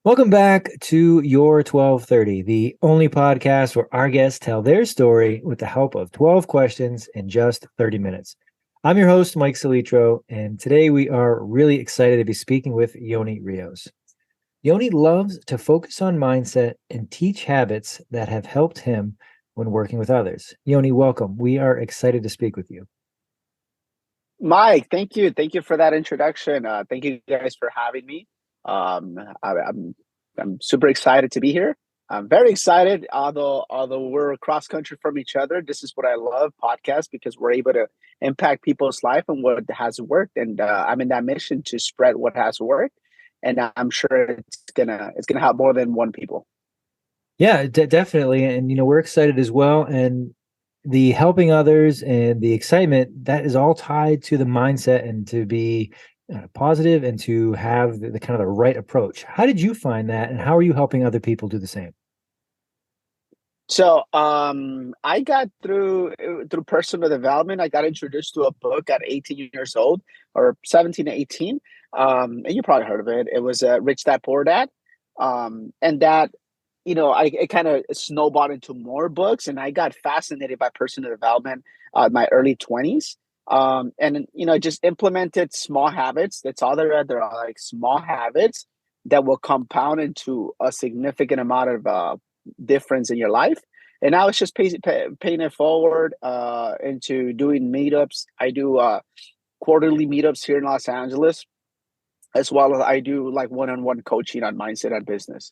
Welcome back to Your 1230, the only podcast where our guests tell their story with the help of 12 questions in just 30 minutes. I'm your host, Mike Salitro, and today we are really excited to be speaking with Yoni Rios. Yoni loves to focus on mindset and teach habits that have helped him when working with others. Yoni, welcome. We are excited to speak with you. Mike, thank you. Thank you for that introduction. Thank you guys for having me. Um, I, I'm I'm super excited to be here. I'm very excited, although we're cross country from each other. This is what I love podcasts because we're able to impact people's life and what has worked. And I'm in that mission to spread what has worked, and I'm sure it's gonna help more than one people. Yeah, definitely. And, we're excited as well. And the helping others and the excitement, that is all tied to the mindset and to be positive and to have the kind of the right approach. How did you find that? And how are you helping other people do the same? I got through personal development. I got introduced to a book at 18 years old or 17 to 18. And you probably heard of it. It was Rich Dad Poor Dad. And that, I it kind of snowballed into more books, and I got fascinated by personal development in my early 20s. And just implemented small habits. That's all there are. There are like small habits that will compound into a significant amount of difference in your life. And I was just paying it forward into doing meetups. I do quarterly meetups here in Los Angeles, as well as I do like one-on-one coaching on mindset and business.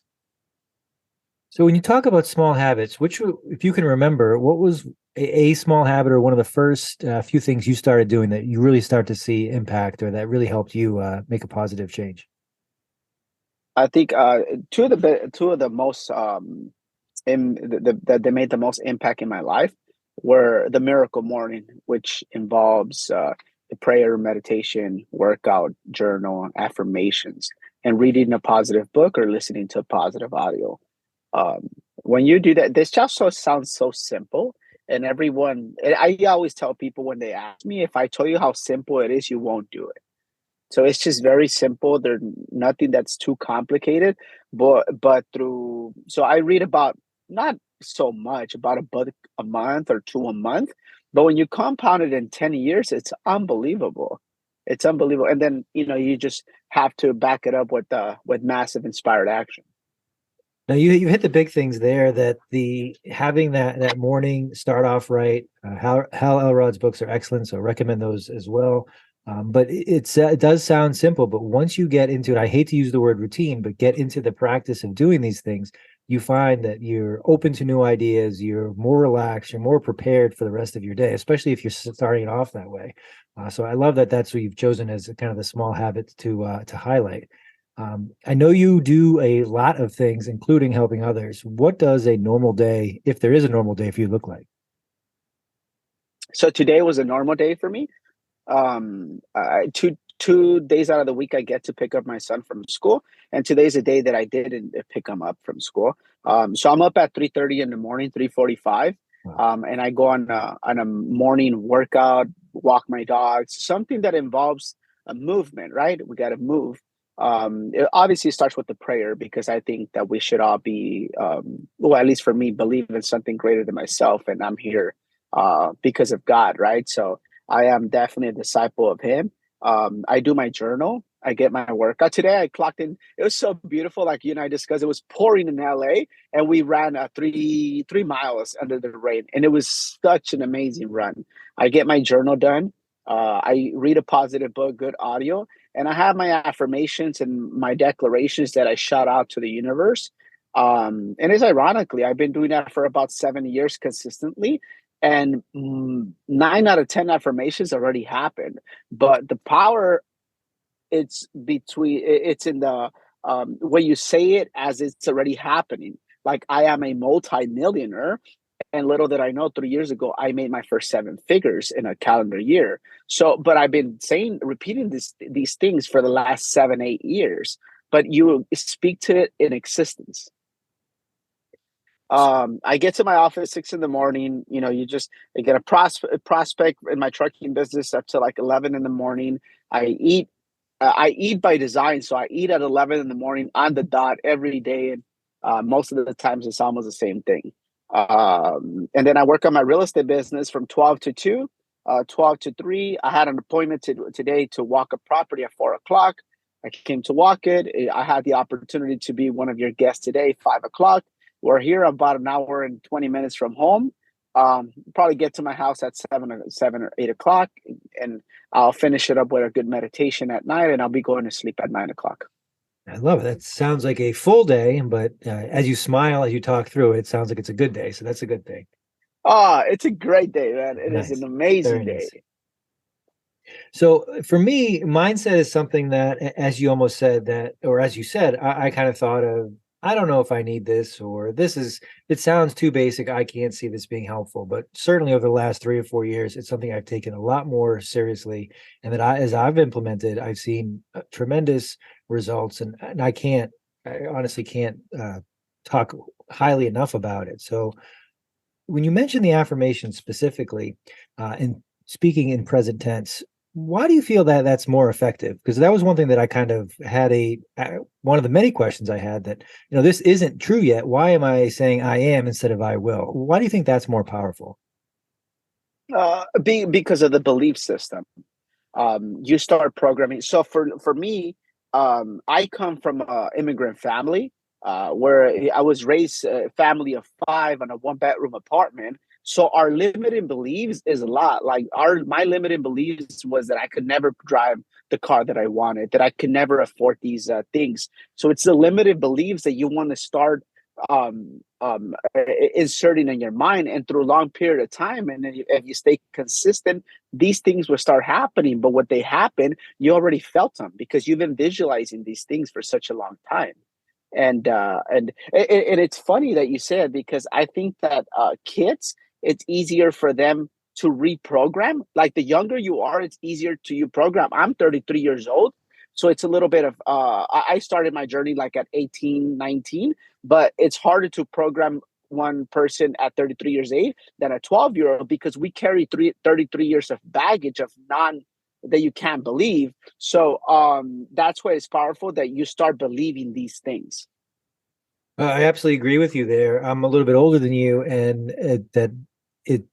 So when you talk about small habits, if you can remember, what was a small habit or one of the first few things you started doing that you really start to see impact or that really helped you make a positive change? I think two of the most that they made the most impact in my life were the miracle morning, which involves the prayer, meditation, workout, journal, affirmations, and reading a positive book or listening to positive audio. When you do that, this just sounds so simple. And I always tell people when they ask me, if I tell you how simple it is, you won't do it. So it's just very simple. There's nothing that's too complicated. But through so I read about not so much about a book a month or two a month, but when you compound it in 10 years, it's unbelievable. It's unbelievable. And then you just have to back it up with massive inspired action. Now you hit the big things there that the having that morning start off right. Hal Elrod's books are excellent, so I recommend those as well. But it does sound simple, but once you get into it, I hate to use the word routine, but get into the practice of doing these things, you find that you're open to new ideas, you're more relaxed, you're more prepared for the rest of your day, especially if you're starting it off that way. So I love that that's what you've chosen as kind of the small habits to highlight. I know you do a lot of things, including helping others. What does a normal day, if there is a normal day, for you look like? So today was a normal day for me. Two days out of the week I get to pick up my son from school, and today's a day that I didn't pick him up from school. So I'm up at 3:30 in the morning, 3:45, Wow. and I go on a morning workout, walk my dogs, something that involves a movement. Right, we got to move. It obviously starts with the prayer because I think that we should all be, well, at least for me, believe in something greater than myself, and I'm here because of God. Right, so I am definitely a disciple of him. I do my journal. I get my workout. Today I clocked in. It was so beautiful. Like you and I discussed, it was pouring in LA, and we ran 3 miles under the rain, and it was such an amazing run. I get my journal done. I read a positive book, good audio, and I have my affirmations and my declarations that I shout out to the universe. And it's ironically, I've been doing that for about 7 years consistently, and 9 out of 10 affirmations already happened. But the power, it's in the when you say it as it's already happening. Like I am a multi-millionaire, and little did I know, 3 years ago I made my first seven figures in a calendar year. So but I've been repeating these things for the last 7 8 years, but you speak to it in existence. I get to my office 6 in the morning. I get a prospect in my trucking business up to like 11 in the morning. I eat, I eat by design, so I eat at 11 in the morning on the dot every day, and most of the times it's almost the same thing. And then I work on my real estate business from 12 to 2, 12 to 3. I had an appointment today to walk a property at 4 o'clock. I came to walk it. I had the opportunity to be one of your guests today, 5 o'clock. We're here about an hour and 20 minutes from home. Probably get to my house at 7 or 8 o'clock, and I'll finish it up with a good meditation at night, and I'll be going to sleep at 9 o'clock. I love it. That sounds like a full day, but as you smile, as you talk through it, it sounds like it's a good day. So that's a good thing. It's a great day, man. It is an Nice. amazing Very day. nice. So for me, mindset is something that, as you almost said that, or as you said, I kind of thought of, I don't know if I need this, or this is, it sounds too basic. I can't see this being helpful. But certainly over the last 3 or 4 years, it's something I've taken a lot more seriously. And that as I've implemented, I've seen tremendous results. And I honestly can't talk highly enough about it. So when you mention the affirmation specifically, and speaking in present tense, why do you feel that that's more effective? Because that was one thing that I kind of had one of the many questions I had that, this isn't true yet. Why am I saying I am instead of I will? Why do you think that's more powerful? Because of the belief system. You start programming. So for me, I come from an immigrant family, where I was raised a family of five in a one-bedroom apartment. So our limiting beliefs is a lot. Like my limiting beliefs was that I could never drive the car that I wanted, that I could never afford these things. So it's the limited beliefs that you want to start inserting in your mind, and through a long period of time, and then if you stay consistent, these things will start happening. But what they happen, you already felt them because you've been visualizing these things for such a long time. And it's funny that you say it, because I think that kids, it's easier for them to reprogram. Like the younger you are, it's easier to you program. I'm 33 years old, so it's a little bit of I started my journey like at 18, 19, but it's harder to program one person at 33 years age than a 12-year-old, because we carry 33 years of baggage of non that you can't believe. So that's why it's powerful that you start believing these things. I absolutely agree with you there. I'm a little bit older than you, and that it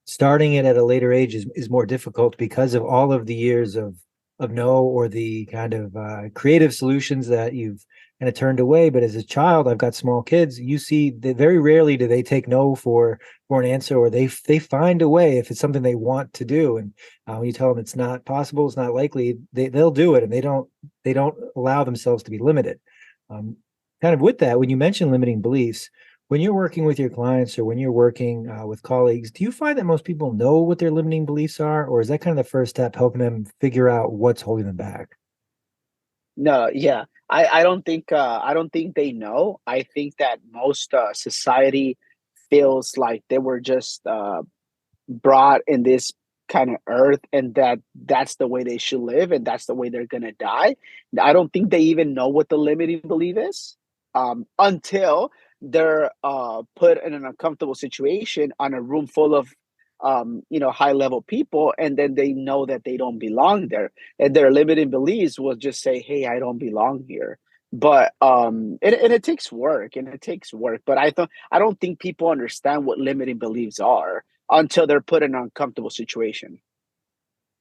starting it at a later age is more difficult because of all of the years of no, or the kind of creative solutions that you've kind of turned away. But as a child, I've got small kids. You see that very rarely do they take no for an answer, or they find a way if it's something they want to do. And when you tell them it's not possible, it's not likely, they'll do it, and they don't allow themselves to be limited. Um, Kind of with that, when you mention limiting beliefs, when you're working with your clients, or when you're working with colleagues, do you find that most people know what their limiting beliefs are, or is that kind of the first step, helping them figure out what's holding them back? No, yeah. I don't think they know. I think that most society feels like they were just brought in this kind of earth, and that's the way they should live, and that's the way they're gonna die. I don't think they even know what the limiting belief is, until they're put in an uncomfortable situation on a room full of high level people, and then they know that they don't belong there, and their limiting beliefs will just say, hey, I don't belong here. But and it takes work, but I don't think people understand what limiting beliefs are until they're put in an uncomfortable situation.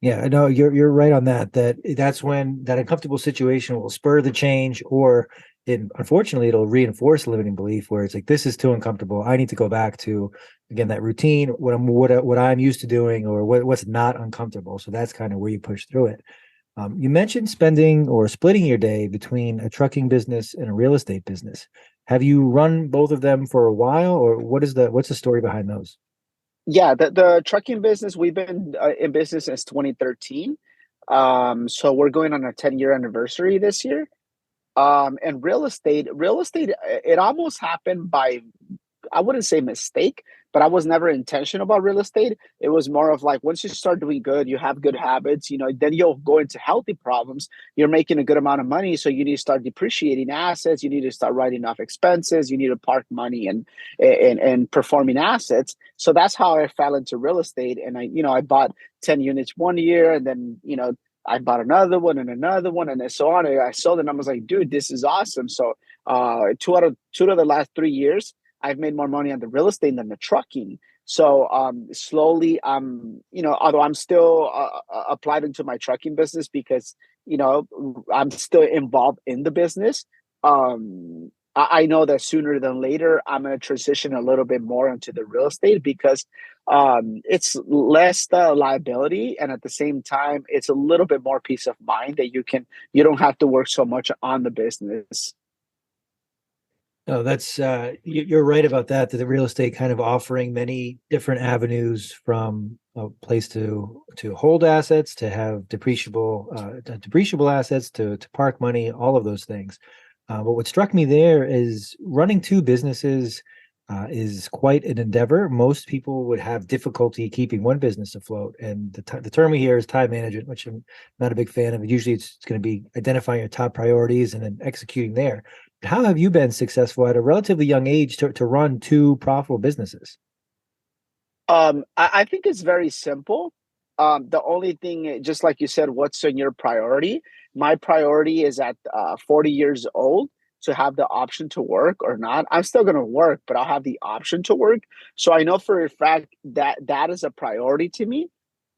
Yeah, no, you're right on that. That's when that uncomfortable situation will spur the change, or unfortunately it'll reinforce limiting belief, where it's like, this is too uncomfortable. I need to go back to, again, that routine, what I'm used to doing, or what's not uncomfortable. So that's kind of where you push through it. You mentioned spending or splitting your day between a trucking business and a real estate business. Have you run both of them for a while, or what's the story behind those? Yeah, the trucking business, we've been in business since 2013. So we're going on a 10-year anniversary this year. And real estate, it almost happened by, I wouldn't say mistake, but I was never intentional about real estate. It was more of like, once you start doing good, you have good habits, then you'll go into healthy problems. You're making a good amount of money, so you need to start depreciating assets. You need to start writing off expenses. You need to park money and performing assets. So that's how I fell into real estate. And I bought 10 units one year, and then I bought another one, and then so on. And I sold it, and I was like, dude, this is awesome. So, two out of the last 3 years, I've made more money on the real estate than the trucking. So, slowly, although I'm still applied into my trucking business because I'm still involved in the business. I know that sooner than later, I'm going to transition a little bit more into the real estate because it's less liability, and at the same time it's a little bit more peace of mind that you don't have to work so much on the business. No, that's you're right about that. That the real estate kind of offering many different avenues from a place to hold assets, to have depreciable assets, to park money, all of those things. But what struck me there is running two businesses is quite an endeavor. Most people would have difficulty keeping one business afloat, and the term we hear is time management, which I'm not a big fan of. Usually, it's going to be identifying your top priorities and then executing there. How have you been successful at a relatively young age to run two profitable businesses? I think it's very simple. The only thing, just like you said, what's in your priority? My priority is at 40 years old to have the option to work or not. I'm still going to work, but I'll have the option to work. So I know for a fact that that is a priority to me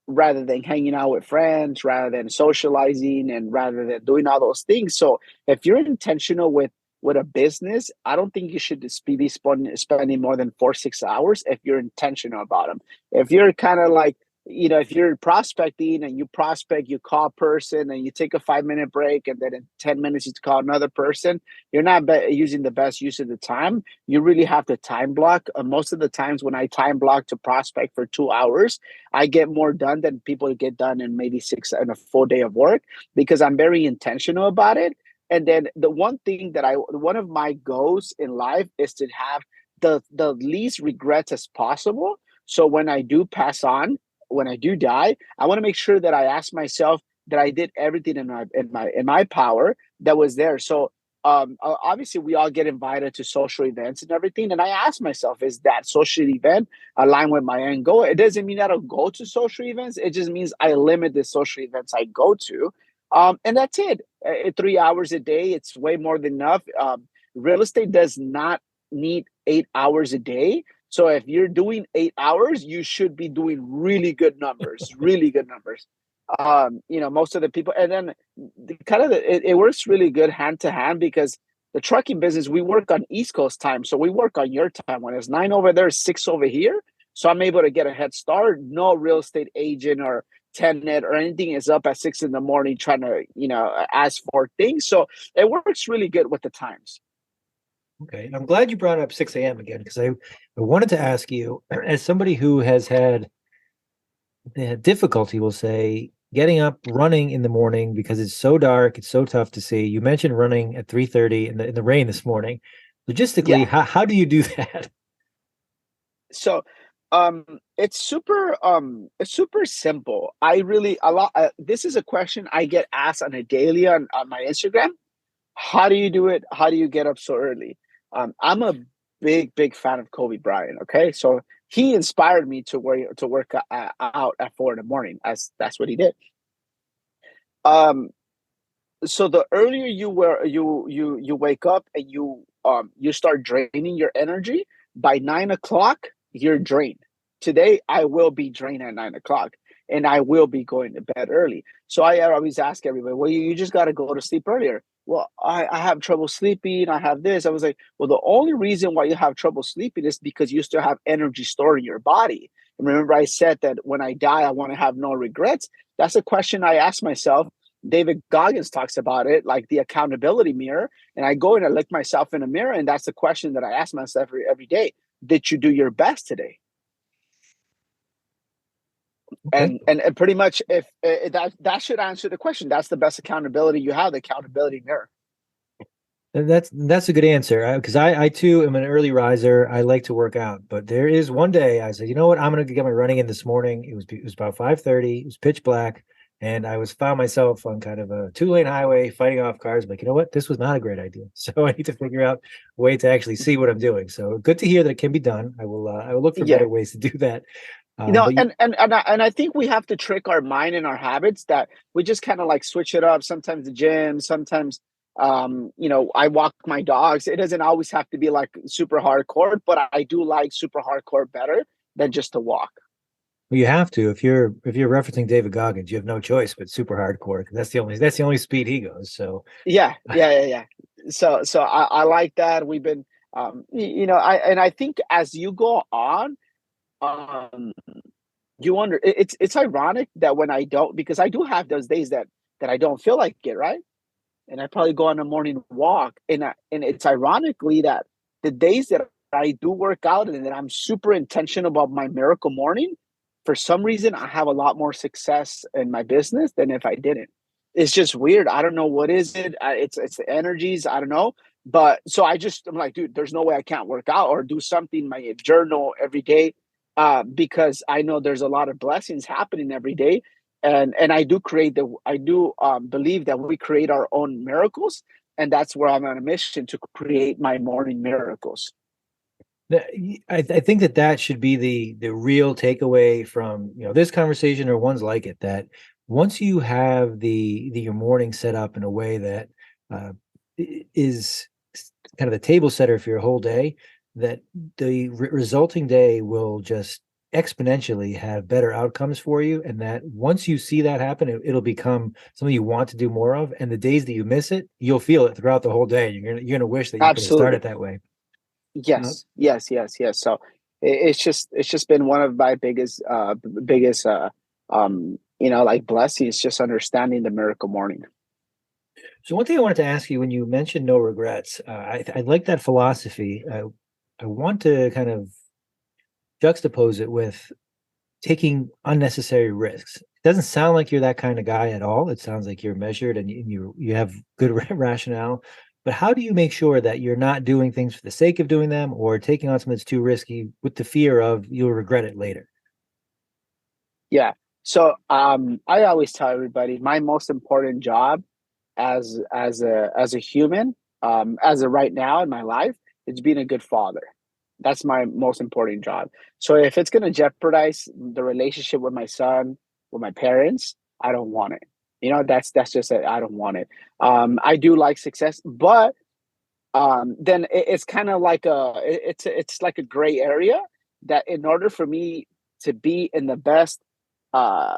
rather than hanging out with friends, rather than socializing, and rather than doing all those things. So if you're intentional with a business, I don't think you should just be spending more than 4 6 hours if you're intentional about them. If you're kind of like, if you're prospecting and you prospect, you call a person and you take a 5 minute break, and then in 10 minutes you call another person, you're not using the best use of the time. You really have to time block. Most of the times when I time block to prospect for 2 hours, I get more done than people get done in maybe six in a full day of work because I'm very intentional about it. And then the one of my goals in life is to have the least regrets as possible. So when I do pass on, when I do die, I want to make sure that I ask myself that I did everything in my power that was there. So obviously we all get invited to social events and everything, and I ask myself, is that social event aligned with my end goal? It doesn't mean I don't go to social events. It just means I limit the social events I go to, and that's it. 3 hours a day, it's way more than enough. Real estate does not need 8 hours a day. So if you're doing 8 hours, you should be doing really good numbers, really good numbers. Most of the people, and then it works really good hand to hand because the trucking business, we work on East Coast time. So we work on your time. When it's 9 over there, 6 over here. So I'm able to get a head start. No real estate agent or tenant or anything is up at 6 in the morning trying to, ask for things. So it works really good with the times. Okay, I'm glad you brought up 6 a.m. again because I wanted to ask you, as somebody who has had difficulty, we'll say, getting up, running in the morning because it's so dark, it's so tough to see. You mentioned running at 3:30 in the rain this morning. Logistically, Yeah. how do you do that? So it's super simple. I really a lot This is a question I get asked on a daily on my Instagram. How do you do it? How do you get up so early? I'm a big fan of Kobe Bryant. Okay, so he inspired me to work out at 4 in the morning, as that's what he did. Um, so the earlier you wake up and you start draining your energy by 9 o'clock, you're drained. Today I will be drained at 9 o'clock, and I will be going to bed early. So I always ask everybody, well, you just got to go to sleep earlier. Well, I have trouble sleeping, I have this. I was like, well, the only reason why you have trouble sleeping is because you still have energy stored in your body. And remember I said that when I die I want to have no regrets. That's a question I ask myself. David Goggins talks about it, like the accountability mirror. And I go and I look myself in a mirror, and that's the question that I ask myself every day. Did you do your best today? Okay. And pretty much, if that should answer the question. That's the best accountability you have, the accountability mirror. And that's a good answer because I too am an early riser. I like to work out, but there is one day I said, you know what, I'm going to get my running in this morning. It was about 5:30. It was pitch black, and I was found myself on kind of a 2-lane highway fighting off cars. Like, you know what, this was not a great idea. So I need to figure out a way to actually see what I'm doing. So good to hear that it can be done. I will look for Yeah. better ways to do that. But you, And I think we have to trick our mind and our habits that we just kind of like switch it up. Sometimes the gym, sometimes I walk my dogs. It doesn't always have to be like super hardcore, but I do like super hardcore better than just to walk. you have to if you're referencing David Goggins, you have no choice but super hardcore 'cause that's the only speed he goes. So Yeah. So I like that. We've been I think as you go on, um you wonder it's ironic that when I don't, because I do have those days that I don't feel like it, right? And I probably go on a morning walk, and it's ironically that the days that I do work out and that I'm super intentional about my miracle morning, for some reason I have a lot more success in my business than if I didn't. It's just weird. I don't know what is it. It's the energies. I don't know. But so I'm like, dude, there's no way I can't work out or do something in my journal every day, because I know there's a lot of blessings happening every day, and I do believe that we create our own miracles, and that's where I'm on a mission to create my morning miracles. I think that should be the real takeaway from this conversation or ones like it. That once you have your morning set up in a way that uh, is kind of the table setter for your whole day, that the resulting day will just exponentially have better outcomes for you. And that once you see that happen, it'll become something you want to do more of. And the days that you miss it, you'll feel it throughout the whole day. You're gonna wish that you could have started Absolutely. that way. Uh, Yes. So it's just been one of my biggest like blessings, just understanding the miracle morning. So one thing I wanted to ask you when you mentioned no regrets, I like that philosophy. I want to kind of juxtapose it with taking unnecessary risks. It doesn't sound like you're that kind of guy at all. It sounds like you're measured and you have good rationale. But how do you make sure that you're not doing things for the sake of doing them or taking on something that's too risky with the fear of you'll regret it later? Yeah. So I always tell everybody my most important job as a human, as of right now in my life, is being a good father. That's my most important job. So if it's going to jeopardize the relationship with my son, with my parents, I don't want it. That's just it. I don't want it. I do like success, but then it's kind of like it's like a gray area that in order for me to be in the best uh,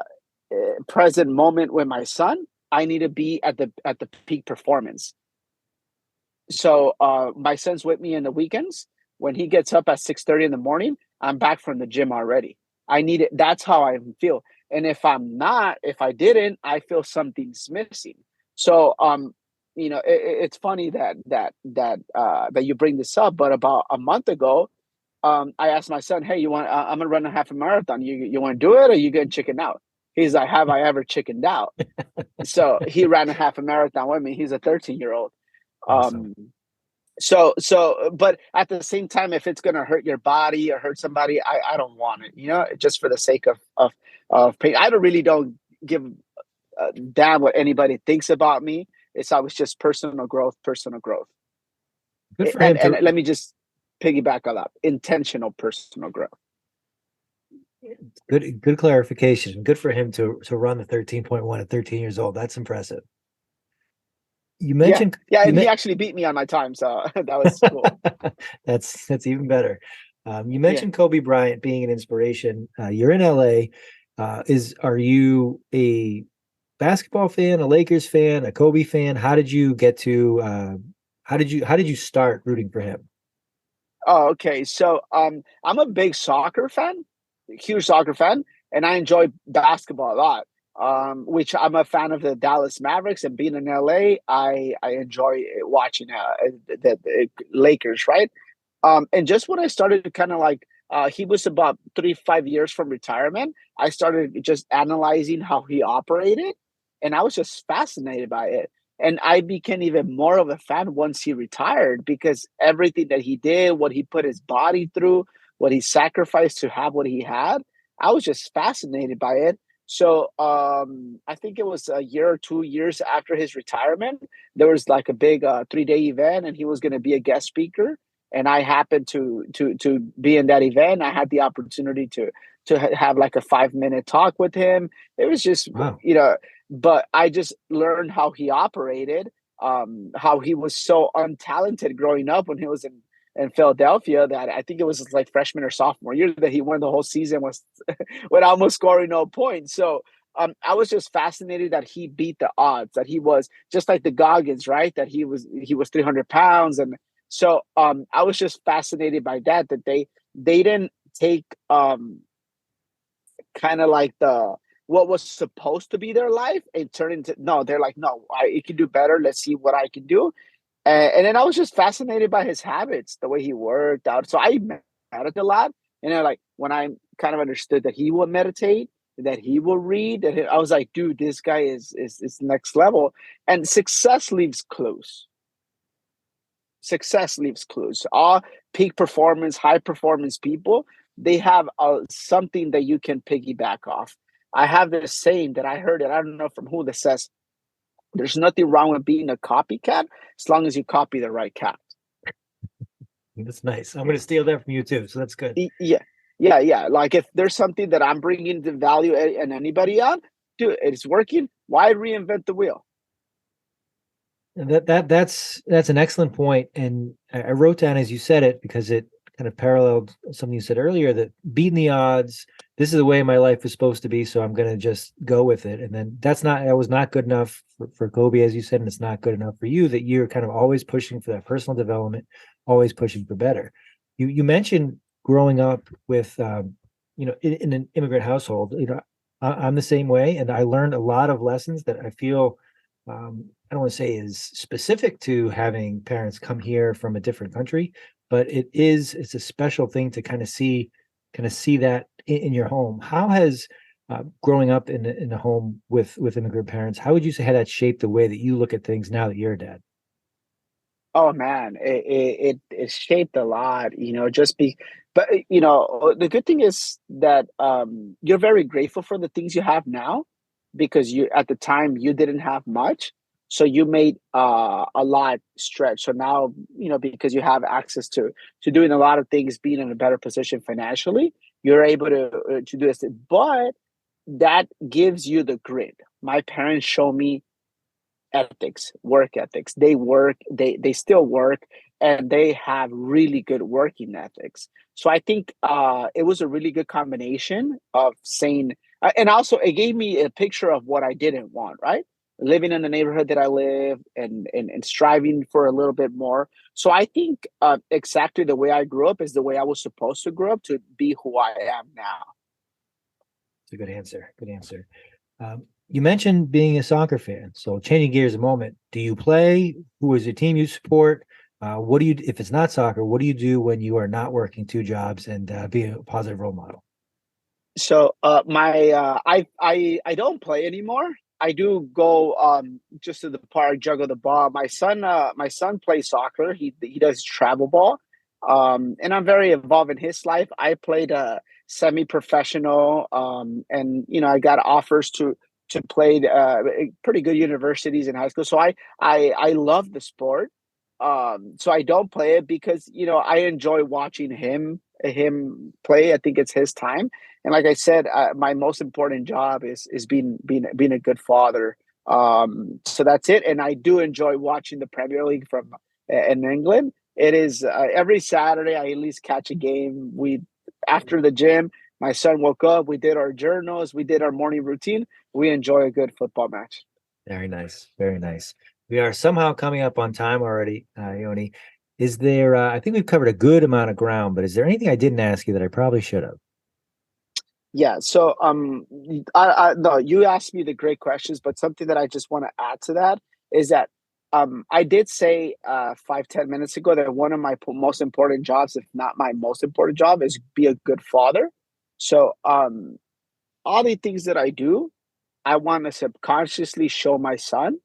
present moment with my son, I need to be at the peak performance. So my son's with me in the weekends. When he gets up at 6:30 in the morning, I'm back from the gym already. I need it. That's how I feel. And if I'm not, if I didn't, I feel something's missing. So it's funny that you bring this up. But about a month ago, I asked my son, "Hey, I'm gonna run a half a marathon. You want to do it, or you gonna chicken out?" He's like, "Have I ever chickened out?" So he ran a half a marathon with me. He's a 13-year-old. Awesome. Um, but at the same time, if it's gonna hurt your body or hurt somebody, I don't want it. Just for the sake of pain. I don't give a damn what anybody thinks about me. It's always just personal growth, personal growth. Good for And him and to let me just piggyback on that. Intentional personal growth. good clarification. Good for him to run the 13.1 at 13 years old. That's impressive. You Yeah, mentioned yeah, you and he met actually beat me on my time, so that was cool. that's even better. You Yeah. mentioned Kobe Bryant being an inspiration. You're in LA. Are you a basketball fan, a Lakers fan, a Kobe fan? How did you get to how did you start rooting for him? Oh, okay. So, I'm a big soccer fan, huge soccer fan, and I enjoy basketball a lot. Which I'm a fan of the Dallas Mavericks, and being in LA, I enjoy watching the Lakers, right? And just when I started to kind of like, he was about 3 5 years from retirement. I started just analyzing how he operated, and I was just fascinated by it. And I became even more of a fan once he retired because everything that he did, what he put his body through, what he sacrificed to have what he had, I was just fascinated by it. So I think it was a year or 2 years after his retirement, there was like a big 3 day event, and he was going to be a guest speaker, and I happened to be in that event. I had the opportunity to have like a 5 minute talk with him. It was just, Wow. but I just learned how he operated, how he was so untalented growing up when he was in Philadelphia, that I think it was like freshman or sophomore year that he won the whole season was with almost scoring no points. So I was just fascinated that he beat the odds, that he was just like the Goggins, right? That he was 300 pounds. And so I was just fascinated by that they didn't take kind of like the what was supposed to be their life and turn into, no, they're like, no, I can do better. Let's see what I can do. And then I was just fascinated by his habits, the way he worked out. So I meditated a lot. And then, like, when I kind of understood that he will meditate, that he will read, I was like, dude, this guy is next level. And success leaves clues. All peak performance, high performance people, they have something that you can piggyback off. I have this saying that I heard it, I don't know from who, that says, there's nothing wrong with being a copycat as long as you copy the right cat. That's nice. I'm going to steal that from you too. So that's good. Yeah, yeah, yeah. Like if there's something that I'm bringing the value and anybody on, dude, it's working. Why reinvent the wheel? And that's an excellent point. And I wrote down as you said it because it kind of paralleled something you said earlier, that beating the odds. This is the way my life is supposed to be, so I'm going to just go with it. And then that was not good enough for Kobe, as you said, and it's not good enough for you, that you're kind of always pushing for that personal development, always pushing for better. You mentioned growing up with in an immigrant household. I'm the same way, and I learned a lot of lessons that I feel I don't want to say is specific to having parents come here from a different country, but it's a special thing to kind of see that in your home. How has growing up in a home with immigrant parents, how would you say how that shaped the way that you look at things now that you're a dad? Oh man, it shaped a lot, just but the good thing is that you're very grateful for the things you have now, because you at the time you didn't have much, so you made a lot stretch. So now, because you have access to doing a lot of things, being in a better position financially, you're able to do this. But that gives you the grit. My parents show me ethics, work ethics. They work, they still work, and they have really good working ethics. So I think it was a really good combination of saying, and also it gave me a picture of what I didn't want, right? Living in the neighborhood that I live, and striving for a little bit more. So I think exactly the way I grew up is the way I was supposed to grow up to be who I am now. It's a good answer. Good answer. You mentioned being a soccer fan. So changing gears a moment, do you play? Who is your team you support? What do you, if it's not soccer, what do you do when you are not working two jobs and be a positive role model? So my I don't play anymore. I do go just to the park, juggle the ball. My son plays soccer. He does travel ball, and I'm very involved in his life. I played a semi-professional, and I got offers to play pretty good universities in high school. So I love the sport. So I don't play it because I enjoy watching him play. I think it's his time, and like I said, my most important job is being a good father. So that's it. And I do enjoy watching the Premier League from in England. It is every Saturday I at least catch a game. We After the gym, my son woke up. We did our journals. We did our morning routine. We enjoy a good football match. Very nice. Very nice. We are somehow coming up on time already, Yoni. Is there, I think we've covered a good amount of ground, but is there anything I didn't ask you that I probably should have? Yeah. So I no, you asked me the great questions, but something that I just want to add to that is that I did say 5-10 minutes ago that one of my most important jobs, if not my most important job, is be a good father. So all the things that I do, I want to subconsciously show my son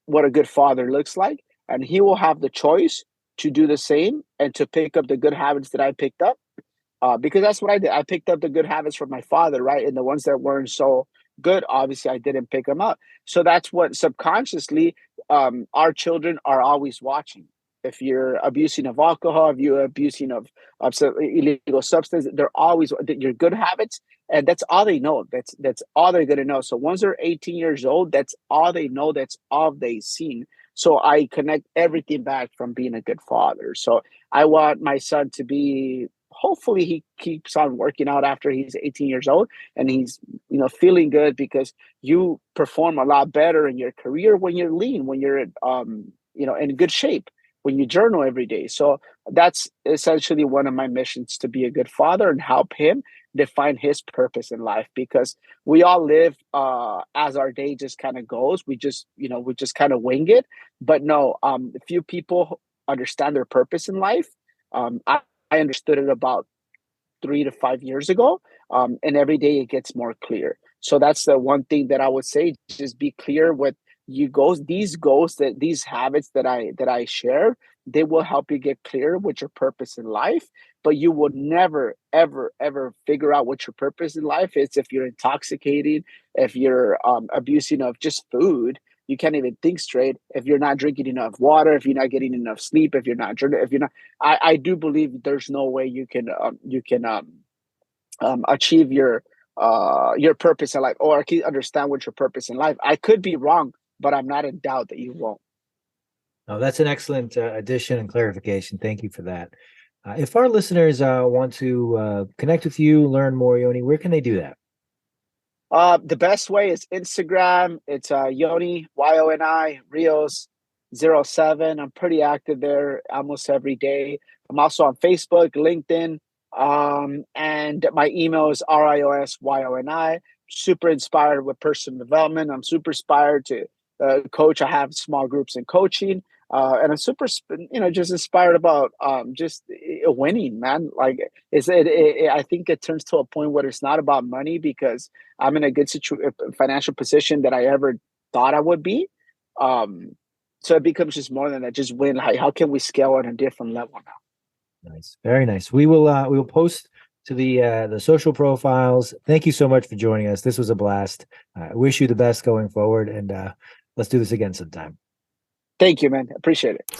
what a good father looks like, and he will have the choice to do the same and to pick up the good habits that I picked up, because that's what I did. I picked up the good habits from my father, right? And the ones that weren't so good, obviously, I didn't pick them up. So that's what subconsciously our children are always watching. if you're abusing of alcohol, if you're abusing of some illegal substance, they're always your good habits, and that's all they know. That's all they're gonna know. So once they're 18 years old, that's all they know. That's all they've seen. So I connect everything back from being a good father. So I want my son to be. Hopefully, he keeps on working out after he's 18 years old, and he's feeling good, because you perform a lot better in your career when you're lean, when you're in good shape, when you journal every day. So that's essentially one of my missions, to be a good father and help him define his purpose in life, because we all live as our day just kind of goes. We just kind of wing it. But no, few people understand their purpose in life. I understood it about 3 to 5 years ago. And every day it gets more clear. So that's the one thing that I would say: just be clear with these goals, that these habits that I share, they will help you get clear with your purpose in life. But you will never, ever, ever figure out what your purpose in life is if you're intoxicated, if you're abusing of just food. You can't even think straight if you're not drinking enough water, if you're not getting enough sleep, if you're not. I do believe there's no way you can achieve your purpose in life, or understand what your purpose in life. I could be wrong, but I'm not in doubt that you won't. No, that's an excellent addition and clarification. Thank you for that. If our listeners want to connect with you, learn more, Yoni, where can they do that? The best way is Instagram. It's Yoni, Yoni, Rios 07. I'm pretty active there almost every day. I'm also on Facebook, LinkedIn, and my email is RIOSYONI. Super inspired with personal development. I'm super inspired to coach. I have small groups in coaching. And I'm super, just inspired about just winning, man. Like I think it turns to a point where it's not about money, because I'm in a good financial position that I ever thought I would be. Um, so it becomes just more than that. Just win. Like, how can we scale on a different level now? Nice, very nice. We will post to the social profiles. Thank you so much for joining us. This was a blast. I wish you the best going forward, and let's do this again sometime. Thank you, man. Appreciate it.